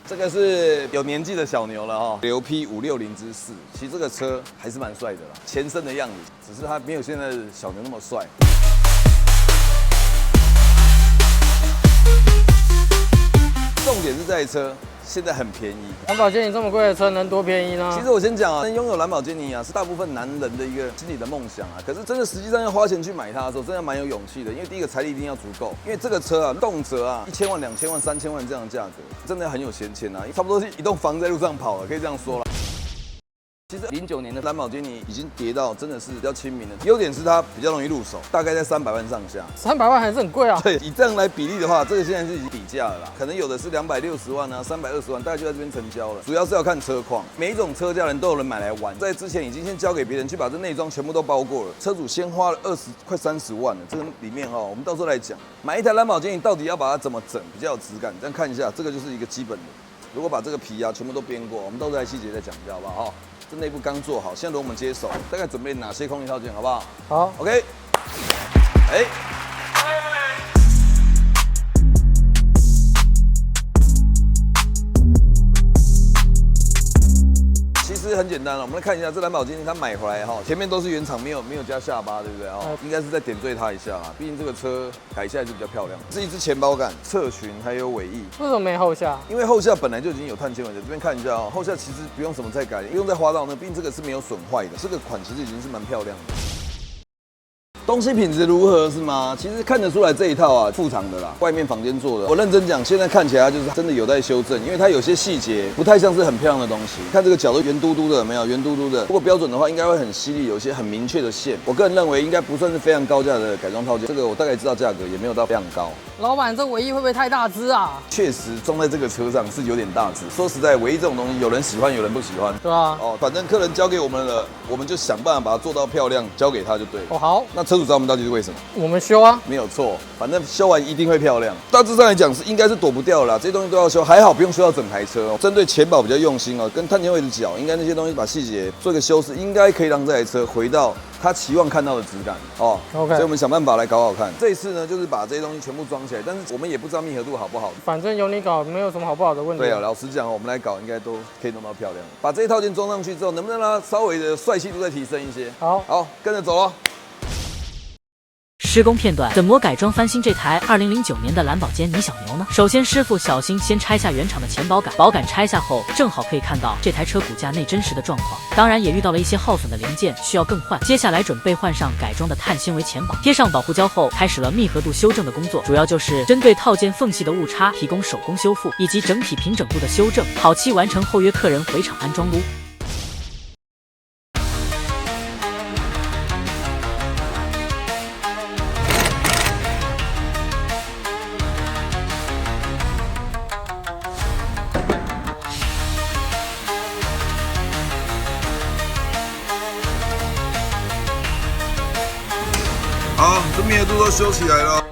这个是有年纪的小牛了哦，流 P560之4，其实这个车还是蛮帅的啦，前身的样子，只是它没有现在的小牛那么帅。重点是这台车现在很便宜。兰博基尼这么贵的车能多便宜呢？其实我先讲啊，能拥有兰博基尼啊，是大部分男人的一个心里的梦想啊。可是真的实际上要花钱去买它的时候，真的蛮有勇气的。因为第一个财力一定要足够，因为这个车啊，动辄啊1000万、2000万、3000万这样的价格，真的很有闲钱啊，差不多是一栋房在路上跑了，可以这样说了。其实09年的兰博基尼已经跌到真的是比较亲民了，优点是它比较容易入手，大概在300万上下。300万还是很贵啊。对，以这样来比例的话，这个现在是已经底价了啦，可能有的是260万啊、320万，大概就在这边成交了。主要是要看车况，每一种车价人都有人买来玩。在之前已经先交给别人去把这内装全部都包过了，车主先花了快30万了。这个里面我们到时候来讲，买一台兰博基尼到底要把它怎么整比较有质感？这样看一下，这个就是一个基本的。如果把这个皮啊全部都编过，我们到时候来细节再讲一下，好不好？这内部刚做好，现在轮我们接手，大概准备哪些空气套件，好不好？好 ，OK。其实很简单了，我们来看一下这兰博基尼，它买回来前面都是原厂，没有加下巴，对不对应该是再点缀它一下啦，毕竟这个车改下来就比较漂亮。是一支前保杆、侧裙还有尾翼。为什么没后下？因为后下本来就已经有碳纤维的，这边看一下后下其实不用什么再改，不用再花到那，毕竟这个是没有损坏的，这个款其实已经是蛮漂亮的。东西品质如何是吗？其实看得出来这一套啊，副厂的啦，外面坊间做的。我认真讲，现在看起来就是真的有待修正，因为它有些细节不太像是很漂亮的东西。看这个角都圆嘟嘟的，有没有？圆嘟嘟的。如果标准的话，应该会很犀利，有一些很明确的线。我个人认为应该不算是非常高价的改装套件。这个我大概知道价格也没有到非常高。老板，这尾翼会不会太大只啊？确实装在这个车上是有点大只。说实在，尾翼这种东西，有人喜欢，有人不喜欢。对啊。反正客人交给我们了，我们就想办法把它做到漂亮，交给他就对了。好。那车主找我们到底是为什么？我们修啊，没有错，反正修完一定会漂亮。大致上来讲是应该是躲不掉啦，这些东西都要修，还好不用修到整台车针对前保比较用心跟碳纤维的角，应该那些东西把细节做一个修饰，应该可以让这台车回到他期望看到的质感OK， 所以我们想办法来搞好看。这一次呢，就是把这些东西全部装起来，但是我们也不知道密合度好不好。反正有你搞，没有什么好不好的问题。对啊，老实讲我们来搞应该都可以弄到漂亮。把这一套件装上去之后，能不能让它稍微的帅气度再提升一些？好，跟着走咯。施工片段怎么改装翻新这台2009年的兰博基尼小牛呢？首先，师傅小心先拆下原厂的前保杆，保杆拆下后，正好可以看到这台车骨架内真实的状况。当然，也遇到了一些耗损的零件需要更换。接下来准备换上改装的碳纤维前保，贴上保护胶后，开始了密合度修正的工作，主要就是针对套件缝隙的误差提供手工修复，以及整体平整度的修正，好期完成后约客人回厂安装撸。好，这密合度都修起来了。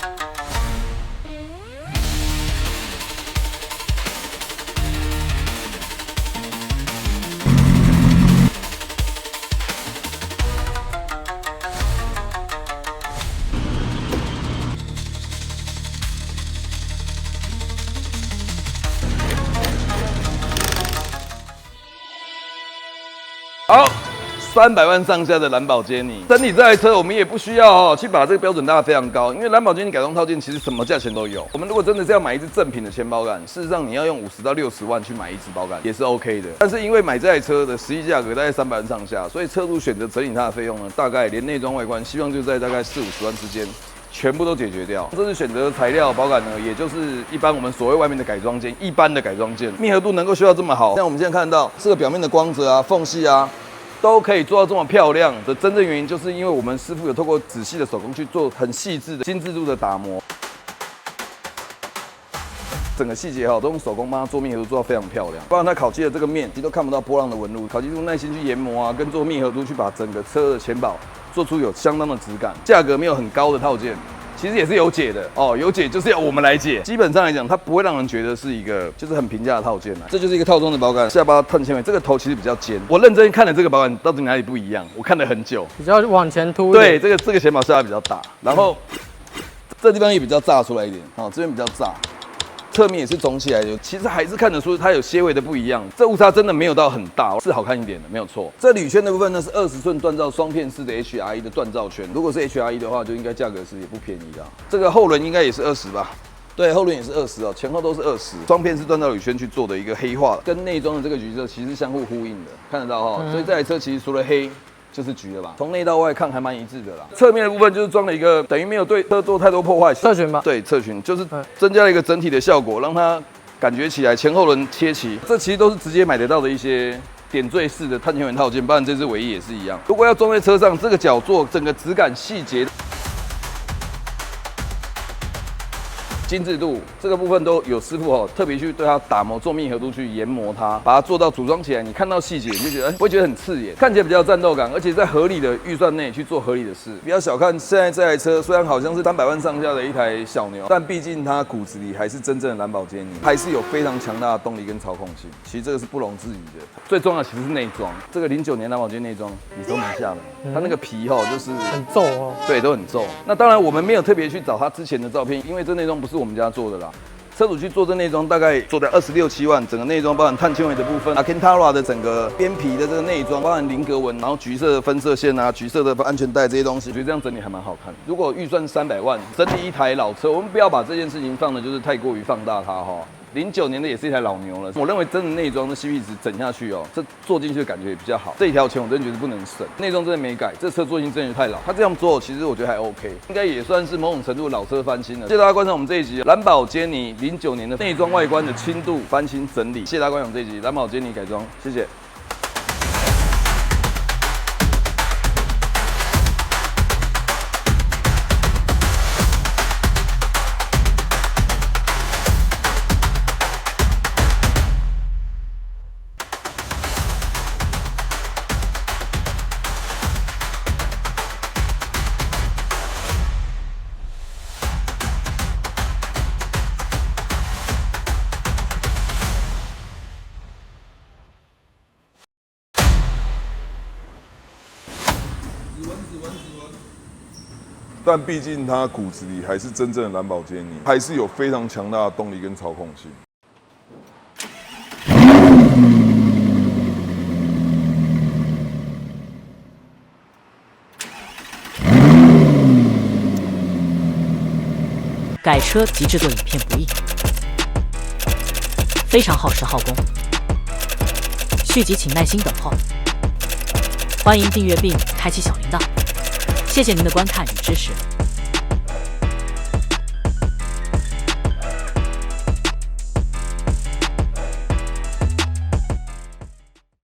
好。300万上下的兰博基尼，整体这台车我们也不需要去把这个标准拉得非常高，因为兰博基尼改装套件其实什么价钱都有。我们如果真的是要买一支正品的前保杆，事实上你要用50到60万去买一支保杆也是 OK 的。但是因为买这台车的实际价格大概300万上下，所以车主选择整理它的费用呢，大概连内装外观，希望就在大概40-50万之间。全部都解决掉。这次选择的材料保杆呢，也就是一般我们所谓外面的改装件，一般的改装件，密合度能够修到这么好，像我们现在看到这个表面的光泽啊、缝隙啊，都可以做到这么漂亮的真正原因，就是因为我们师傅有透过仔细的手工去做很细致的精致度的打磨。整个细节都用手工帮它做密合度做到非常漂亮，包括它烤漆的这个面，其实都看不到波浪的纹路。烤漆用耐心去研磨跟做密合度去把整个车的前保做出有相当的质感。价格没有很高的套件，其实也是有解的有解就是要我们来解。基本上来讲，它不会让人觉得是一个就是很平价的套件这就是一个套装的保杆，下巴碳纤维，这个头其实比较尖。我认真看了这个保杆到底哪里不一样，我看了很久，比较往前凸。对，这个前保下巴比较大，然后这地方也比较炸出来一点这边比较炸。侧面也是肿起来的，其实还是看得出它有些微的不一样。这误差真的没有到很大，是好看一点的，没有错。这铝圈的部分呢是20寸锻造双片式的 HRE 的锻造圈，如果是 HRE 的话，就应该价格是也不便宜啦。这个后轮应该也是20吧。对，后轮也是20哦，前后都是20，双片式锻造铝圈去做的一个黑化，跟内装的这个橘色其实相互呼应的，看得到哈。所以这台车其实除了黑就是橘了吧，从内到外看还蛮一致的啦。侧面的部分就是装了一个等于没有对车做太多破坏，侧裙吧？对，侧裙就是增加了一个整体的效果，让它感觉起来前后轮切齐，这其实都是直接买得到的一些点缀式的碳纤维套件，包含这支尾翼也是一样。如果要装在车上，这个角座整个质感细节。精致度这个部分都有师傅特别去对它打磨做密合度去研磨它，把它做到组装起来，你看到细节你就觉得不会觉得很刺眼，看起来比较有战斗感，而且在合理的预算内去做合理的事。不要小看现在这台车，虽然好像是300万上下的一台小牛，但毕竟它骨子里还是真正的兰博基尼，还是有非常强大的动力跟操控性。其实这个是不容置疑的。最重要的其实是内装，这个09年兰博基尼内装你都拿下了，它那个皮就是很皱哦，对，都很皱。那当然我们没有特别去找它之前的照片，因为这内装不是我们家做的啦。车主去做这内装，大概做在26、7万，整个内装包含碳纤维的部分，Alcantara 的整个边皮的这个内装，包含菱格纹，然后橘色的分色线啊，橘色的安全带这些东西，我觉得这样整理还蛮好看。如果预算300万，整理一台老车，我们不要把这件事情放的就是太过于放大它哈。09年的也是一台老牛了，我认为真的内装的 CP 值整下去这坐进去的感觉也比较好。这一条钱我真的觉得不能省，内装真的没改，这车坐进真的太老。他这样做其实我觉得还 OK， 应该也算是某种程度老车翻新了。谢谢大家观赏我们这一集兰博基尼09年的内装外观的轻度翻新整理。谢谢大家观赏这一集兰博基尼改装，谢谢。但毕竟它骨子里还是真正的兰博基尼，还是有非常强大的动力跟操控性。改车及制作影片不易，非常耗时耗工，续集请耐心等候。欢迎订阅并开启小铃铛，谢谢您的观看与支持。